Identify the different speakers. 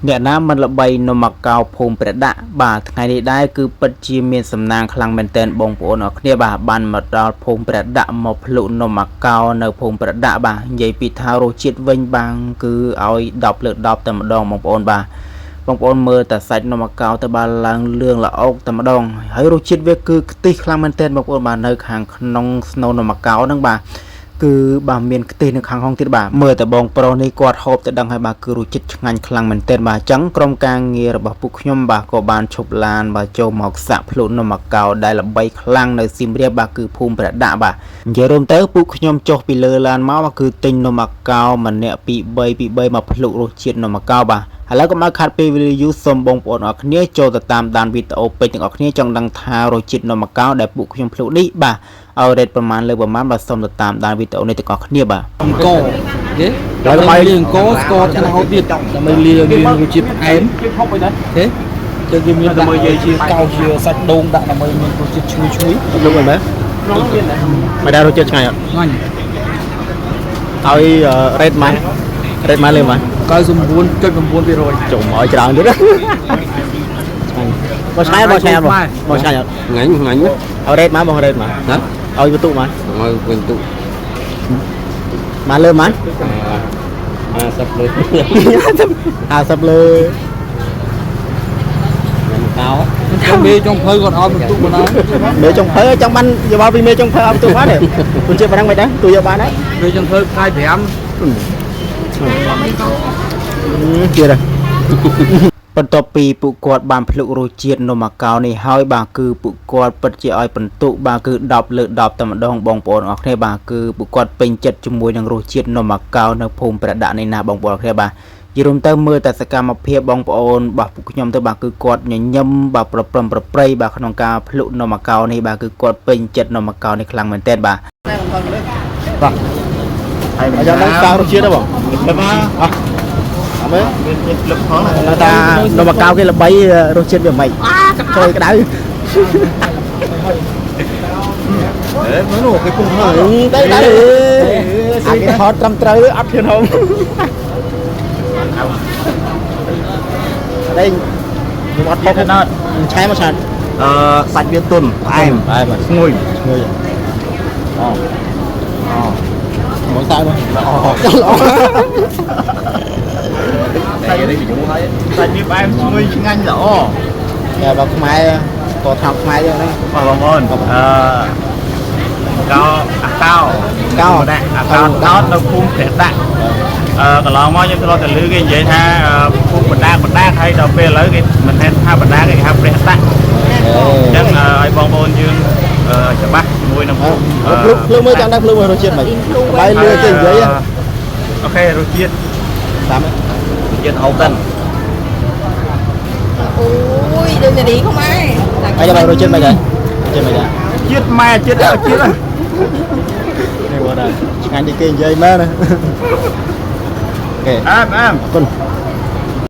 Speaker 1: អ្នកណាមិនល្បីនំមកកៅភូមិព្រះដាក់បាទថ្ងៃនេះដែរគឺពិតជាមានសំណាងខ្លាំងមែនទែនបងប្អូនអរគ្នាបាទបានមកដល់ភូមិព្រះដាក់មកភ្លុកនំមកកៅនៅភូមិព្រះដាក់បាទនិយាយពីថារសជាតិវិញបាំងគឺឲ្យ10 លើក 10តែម្ដងបងប្អូនបាទបងប្អូនមើលតែសាច់នំមកកៅទៅបានឡើងលឿងល្អោកតែម្ដងហើយរសជាតិវាគឺខ្ទិះខ្លាំងមែនទែនបងប្អូនបាទនៅខាងក្នុងស្នូលនំមកកៅហ្នឹងបាទគឺបាទមានខ្ទិះនៅខាងក្នុងទៀតបាទមើលតែបងប្រុសនេះគាត់ហូបទៅដឹងហើយបាទគឺរសជាតិឆ្ងាញ់ខ្លាំងមែនទែនបាទអញ្ចឹងក្រុមការងាររបស់ពួកខ្ញុំបាទក៏បានឈប់ឡានបាទចូលមកសាក់ភ្លុកនំមកកៅដែលល្បីខ្លាំងនៅសៀមរាបបាទគឺភូមិព្រះដាក់បាទនិយាយរួមទៅពួកខ្ញុំចុះពីលើឡានមកបាទគឺទិញនំមកកៅម្នាក់ពី3មកភ្លុករសជាតិនំមកកៅបាទឥឡូវក៏មកខាត់ពេលវេលាយូរសូមបងប្អូនអរគ្នាចូលទៅតាមដានវីដេអូពេញទាំងអស់គ្នាចង់ដឹងថារសជាតិនំមកកៅដែលពួកខ្ញុំភ្លុកនេះបាទឲ្យរ៉េតប្រមាណលើប្រមាណបាទសូមទៅតាមដានវីដេអូនេះទាំងអស់គ្នាបាទ
Speaker 2: អង្គទេដើម្បីលាងអង្គស្ករឆ្នោតទៀតដើម្បីលាងមានរសជាតិផ្អែមហូបអីដែរទេជើងវាមានដើម្បីនិយាយជាកៅជាសាច់ដូងដាក់ដើម្បីមានរសជាតិឈ្ងុយឈ្ងុយលោកអីមែនមិនដែររសជាតិឆ្ងាញ់អត់ឆ្ងាញ់
Speaker 1: ឲ្យរ៉េតម៉ាស់លើម៉ាស់
Speaker 2: 99.9%
Speaker 1: ចុំឲ្យច្រើនទៀតឆ្ងាញ់មកឆ្ងាញ់មកឆ្ងាញ់អត់
Speaker 2: ឆ្ងាញ់ឆ្ងាញ់
Speaker 1: ឲ្យរ៉េតម៉ាស់បងរ៉េតម៉ាស់ណាឲ្យបន្ទុកម៉ាស់
Speaker 2: ឲ្យបន្ទុក
Speaker 1: ម៉ាស់លើម៉ាស់
Speaker 2: 50លើ
Speaker 1: 50លើ
Speaker 2: កៅមេចុងភៅគាត់ឲ្យបន្ទុកបណ្ដោយ
Speaker 1: មេចុងភៅចង់បានយកមកពីមេចុងភៅឲ្យបន្ទុកបានទេคุณជាប៉ុណ្ណឹងមិនដែរទូយកបានដែរ
Speaker 2: មេចុងភៅផ្កាយ5
Speaker 1: ទៀតបន្ទាប់ពីពួកគាត់បានភ្លុករសជាតិនំអាកោនេះហើយបាទគឺពួកគាត់ពិតជាឲ្យបន្ទុកបាទគឺ10 លើក 10តែម្ដងបងប្អូនអរគ្នាបាទគឺពួកគាត់ពេញចិត្តជាមួយនឹងរសជាតិនំអាកោនៅភូមិព្រះដាក់នេះណាបងប្អូនអរគ្នាបាទយល់ទៅមើលតែសកម្មភាពបងប្អូនបាទពួកខ្ញុំទៅបាទគឺគាត់ញញឹមបាទប្រព្រឹត្តប្រព្រៃបាទក្នុងការភ្លុកនំអាកោនេះបាទគឺគាត់ពេញចិត្តនំអាកោនេះខ្លាំងមែនទែនបាទ
Speaker 2: បាទ
Speaker 1: ហើយយ៉ាងហ្នឹងតើរសជាតិទេបង
Speaker 2: បាទ
Speaker 1: អត់មើលមានភ្លឹកផងថានំអាកោគេល្បីរសជាតិវាមិនចូលក្តៅ
Speaker 2: មើលនោះគេពុះហើយ
Speaker 1: ទៅអាគេថតត្រឹមត្រូវអត់ហ៊ានហូបđây một bát bông nó cháy mà sạch
Speaker 2: sạch viên tuần em
Speaker 1: ngồi mỗi tay mà
Speaker 2: sạch viên em ngồi nhanh rõ
Speaker 1: nhà vào mai có thọc mai rồi đấy
Speaker 2: bông ơn cao cao nó phun thịt đạn còn lo mò như lo từ lưới cái vậy ha phun bật đá hay đầu về lấy cái mình hay ha bật đá cái ha bật đá chắc ai bong bồn dương chả bắt mùi nằm
Speaker 1: lúc mới chẳng đang lúc rồi chuyện mày bay lừa trên dưới
Speaker 2: ok rồi chuyện
Speaker 1: tám
Speaker 2: chuyện hậu tân
Speaker 3: ui đừng để đi không ai
Speaker 1: cho mày rồi trên mày đây trên mày đây
Speaker 2: chết ma chết đó chết rồi
Speaker 1: này qua đây anh đi kênh dây má nè
Speaker 2: em
Speaker 1: con